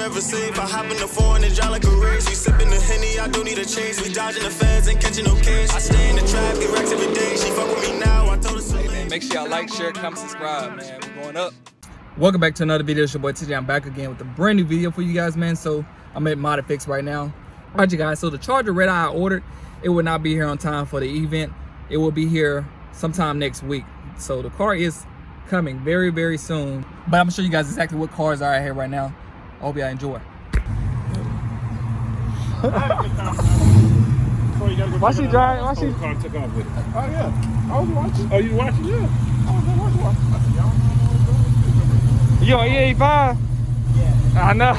never safe. I hop in the foreign and drive like a race. We sipping the Hemi, I don't need a chase. We dodging the feds and catching no case. I stay in the trap, get racks every day. She fuck with me now, I told her so. Hey man, make sure y'all like, share, comment, subscribe, man. We're going up. Welcome back to another video. It's your boy TJ. I'm back again with a brand new video for you guys, man. So I'm at Modifix right now. Alright, you guys, so the Charger Red Eye I ordered, it will not be here on time for the event. It will be here sometime next week. So the car is coming very, very soon. But I'm gonna show you guys exactly what cars are out here right now. I hope y'all enjoy. Why she drive? Why she? Car took off with it. Oh yeah, I was watching. Oh, you watching? Yeah. I was watching. You on E85? Yeah. I know.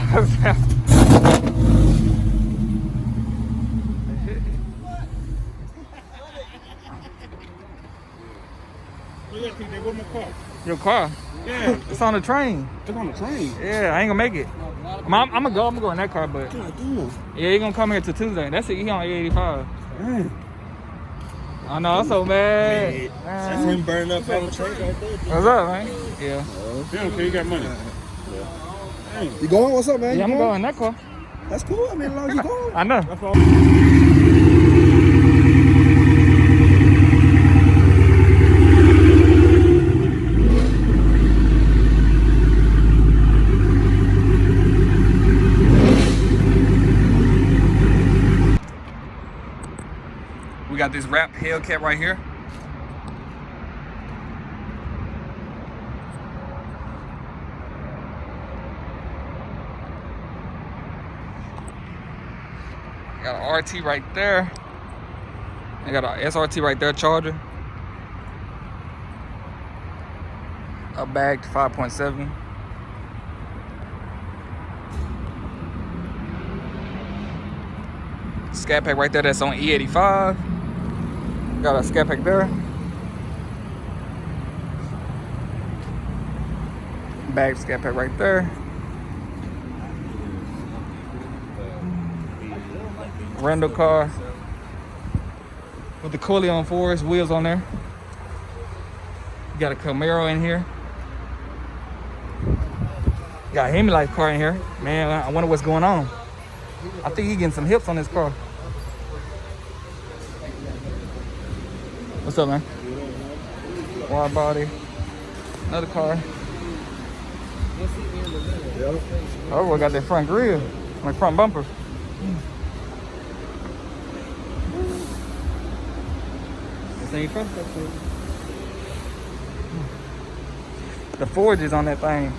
Where's my car? Your car? Yeah. It's on the train. It's on the train. Yeah, I ain't gonna make it. I'm gonna go in that car, but yeah, he gonna come here till Tuesday. That's it. He on 85. I know, I'm so mad. That's him burning up on the train right there. What's up, man? Yeah. Yeah, okay, you got money. You going? What's up, man? Yeah, I'm going? gonna go in that car. That's cool. I mean, as long as you going. I know. That's all. We got this wrap Hellcat right here. Got an RT right there. I got an SRT right there, Charger. A bagged 5.7. Scat pack right there, that's on E85. Got a scat pack there. Bagged scat pack right there. Rental car with the Corleone Forest wheels on there. You got a Camaro in here. Got a Hemi Life car in here. Man, I wonder what's going on. I think he getting some hips on this car. What's up, man? Widebody. Another car. Oh, we got that front grille, my front bumper. The forge is on that thing.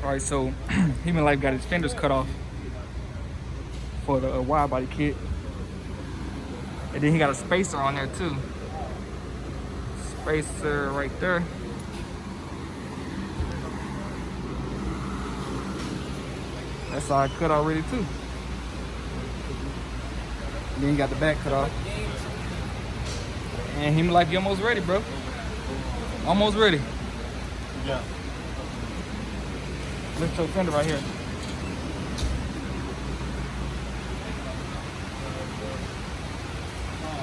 Alright, so Hemi Life got his fenders cut off for the wide body kit. And then he got a spacer on there too. Spacer right there. That side cut already too. Then you got the back cut off. And Hemi Life, you almost ready, bro. Almost ready. Yeah. Lift your fender right here.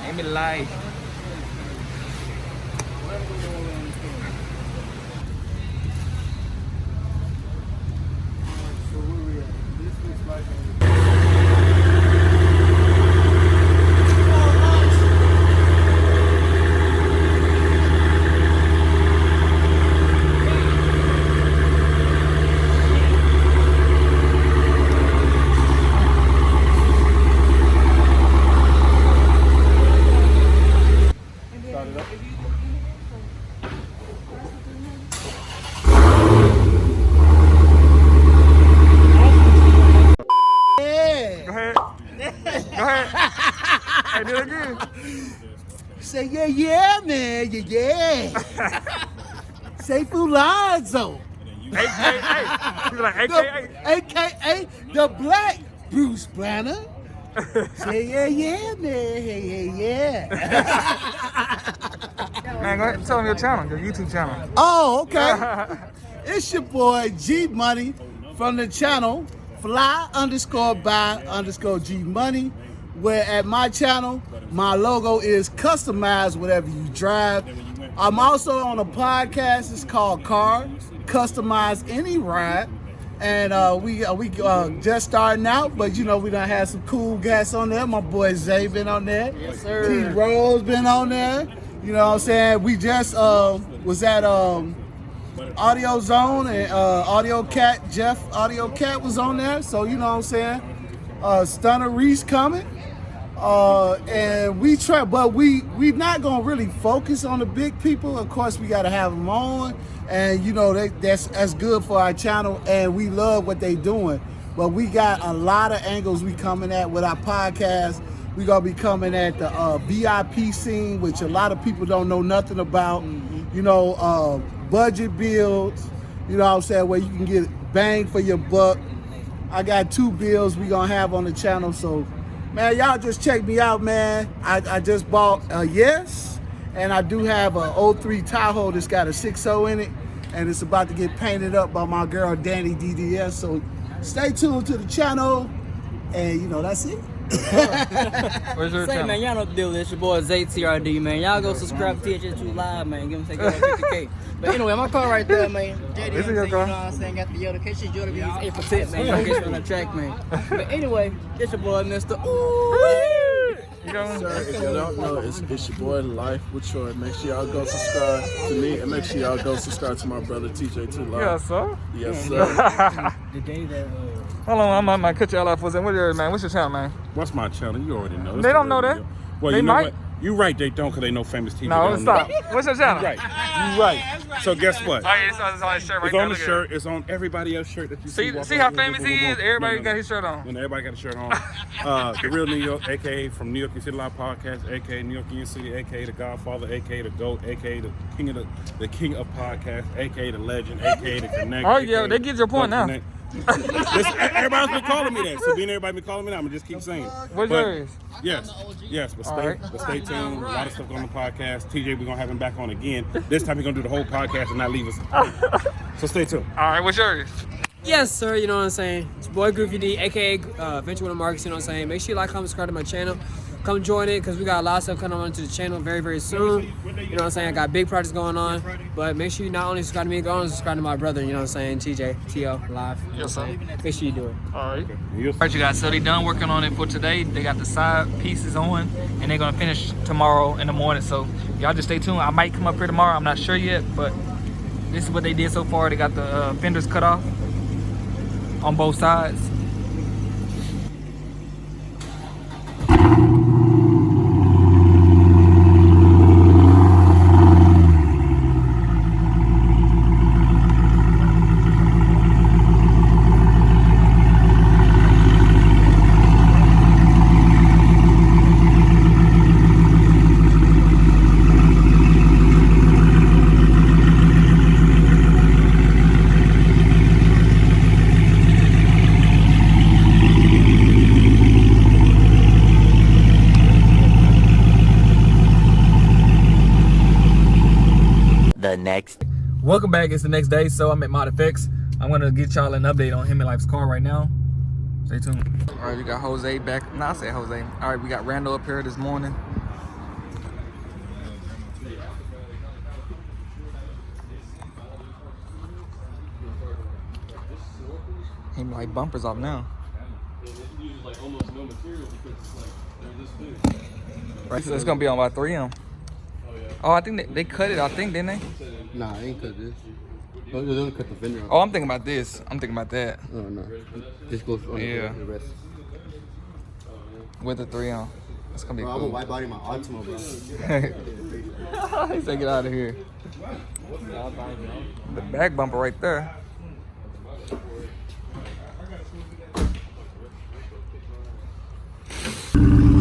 Hemi Life. Hey, do it again. Say yeah, man, yeah. Say Fulazzo. AKA. He's like AKA. AKA the Black Bruce Banner. Say yeah, man. Hey, yeah. Man, go ahead and tell them your channel, your YouTube channel. Oh, okay. It's your boy G Money from the channel fly_by_G Money. Where at my channel, my logo is customized whatever you drive. I'm also on a podcast. It's called Car Customize Any Ride. And we just starting out, but you know we done had some cool guests on there. My boy Zay been on there. Yes, sir. T Rose been on there. You know what I'm saying? We just was at Audio Zone and Audio Cat. Jeff Audio Cat was on there. So you know what I'm saying? Stunner Reese coming. And we try, but we not gonna really focus on the big people. Of course, we gotta have them on. And you know that's good for our channel, and we love what they doing. But we got a lot of angles we coming at with our podcast. We gonna be coming at the VIP scene, which a lot of people don't know nothing about. You know, budget builds. You know what I'm saying, where you can get bang for your buck. I got 2 builds we gonna have on the channel, so man, y'all just check me out, man. I just bought a Yes, and I do have a 03 Tahoe that's got a 6.0 in it, and it's about to get painted up by my girl Danny DDS. So stay tuned to the channel, and you know that's it. Where's your Say, channel? man, y'all know the deal. It's your boy Zay TRD, man. Y'all go subscribe to THS2 Live, man. Give him say 50K. But anyway, my car right there, man. JD, This is your you car? know what I'm saying? Got the yellow case. Jordan be 8%, man. Don't get you on the track, man. But anyway, it's your boy, Mr. Ooh. You got Sir, if you don't know, it's your boy Life with Troy. Make sure y'all go subscribe to me, and make sure y'all go subscribe to my brother TJ2 Live. Yeah, sir. Yes, sir. The day that Hold on, I might cut y'all off for a second. What's your channel, man? What's my channel? You already know. It's They the don't know real that. deal. Well, They you know might. what? You right, they don't, because they know famous TV. No, don't stop. know. What's your channel? You right. You right. So guess what? Oh, yeah, it's on his shirt right It's there. on the Look at shirt. It's on everybody else's shirt that you see. See how famous he is? Everybody got his shirt on. And everybody got a shirt on. The Real New York, aka from New York City Live Podcast, aka New York Union City, aka the Godfather, aka the GOAT, aka the King of Podcasts, aka the Legend, aka the Connect. Oh, yeah, they get your point now. Everybody's been calling me that. So being everybody been calling me that, I'm gonna just keep saying it. What's But yours? Yes, but All right. stay tuned. A lot of stuff on the podcast. TJ, we're gonna have him back on again. This time he's gonna do the whole podcast and not leave us. So stay tuned. All right, what's yours? Yes, sir, you know what I'm saying? It's your boy Goofy D, aka Venture with Marcus, you know what I'm saying? Make sure you like, comment, subscribe to my channel. Come join it, because we got a lot of stuff coming on to the channel very, very soon. You know what I'm saying? I got big projects going on. But make sure you not only subscribe to me, go on and subscribe to my brother, you know what I'm saying? TJ, TL, live. Yes, sir. Make sure you do it. All right. All right, you guys, so they done working on it for today. They got the side pieces on, and they're gonna finish tomorrow in the morning. So y'all just stay tuned. I might come up here tomorrow. I'm not sure yet, but this is what they did so far. They got the fenders cut off on both sides. Welcome back. It's the next day, so I'm at ModFX. I'm gonna get y'all an update on Hemi Life's car right now. Stay tuned. All right, we got Jose back. Nah, I said Jose. All right, we got Randall up here this morning. Hemi Life bumpers off now. Right, so it's gonna be on about 3M. Oh, I think they cut it. I think, didn't they? Nah, I ain't cut this. No, they don't cut the fender off. Oh, I'm thinking about this. I'm thinking about that. No. This goes on Yeah. the rest. With the 3M. It's gonna be Bro, I'm cool. a Widebody my Altima, bro. He said get out of here. The back bumper right there.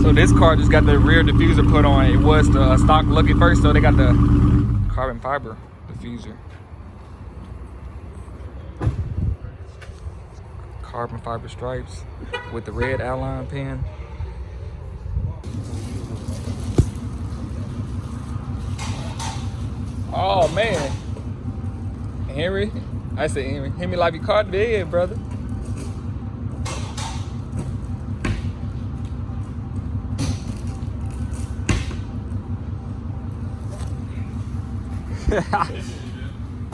So this car just got the rear diffuser put on. It was the stock look at first, so they got the carbon fiber diffuser. carbon fiber stripes with the red outline pen. Oh man, Henry, I said Henry. Hemi like your car dead, brother.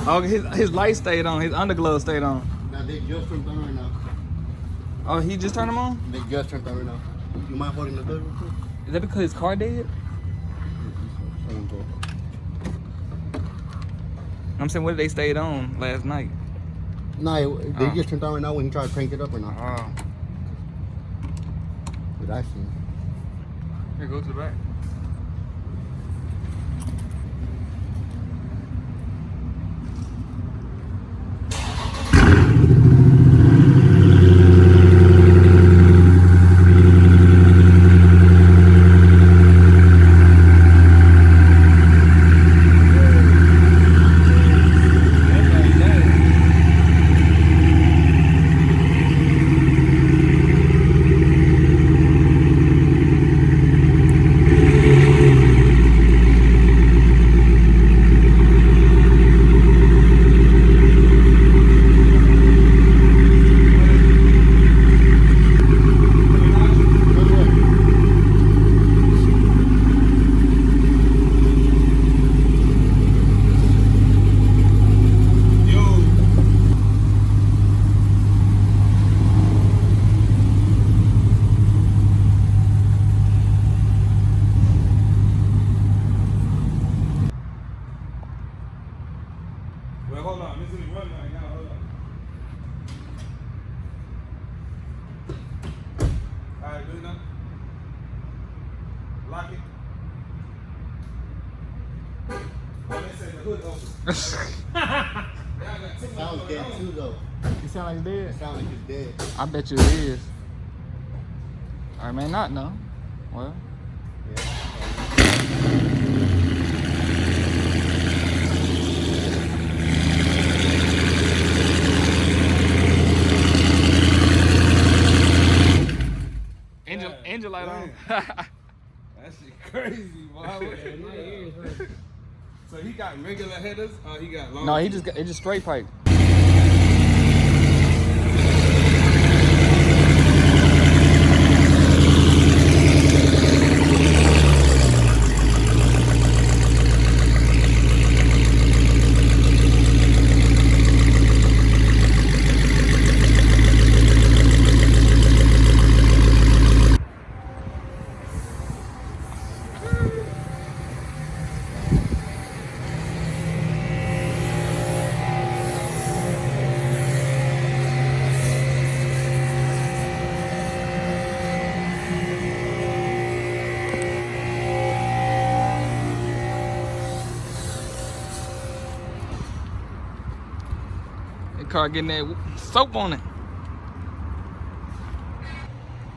Oh, his light stayed on. His underglow stayed on. Now they just turned on right now. Oh, he just turned them on? They just turned on right now. You mind holding the door real quick? Is that because his car dead? I'm saying, what did they stayed on last night? No, they just turned on right now when he tried to crank it up or not. Oh. But I see. Here, go to the back. Well, hold on. This is one right now. Hold on. All right, good enough. Lock it. They say the hood open. Sounds dead too though. You sound like dead? It sounds like it's dead. I bet you it is. I may not know. Well. Engine light on. That shit crazy, boy. So he got regular headers or he got long? No, it just straight pipe. Car getting that soap on it.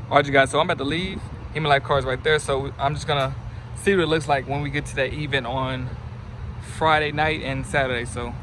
Alright, you guys, so I'm about to leave. Hemi Life Cars right there, so I'm just gonna see what it looks like when we get to that event on Friday night and Saturday. So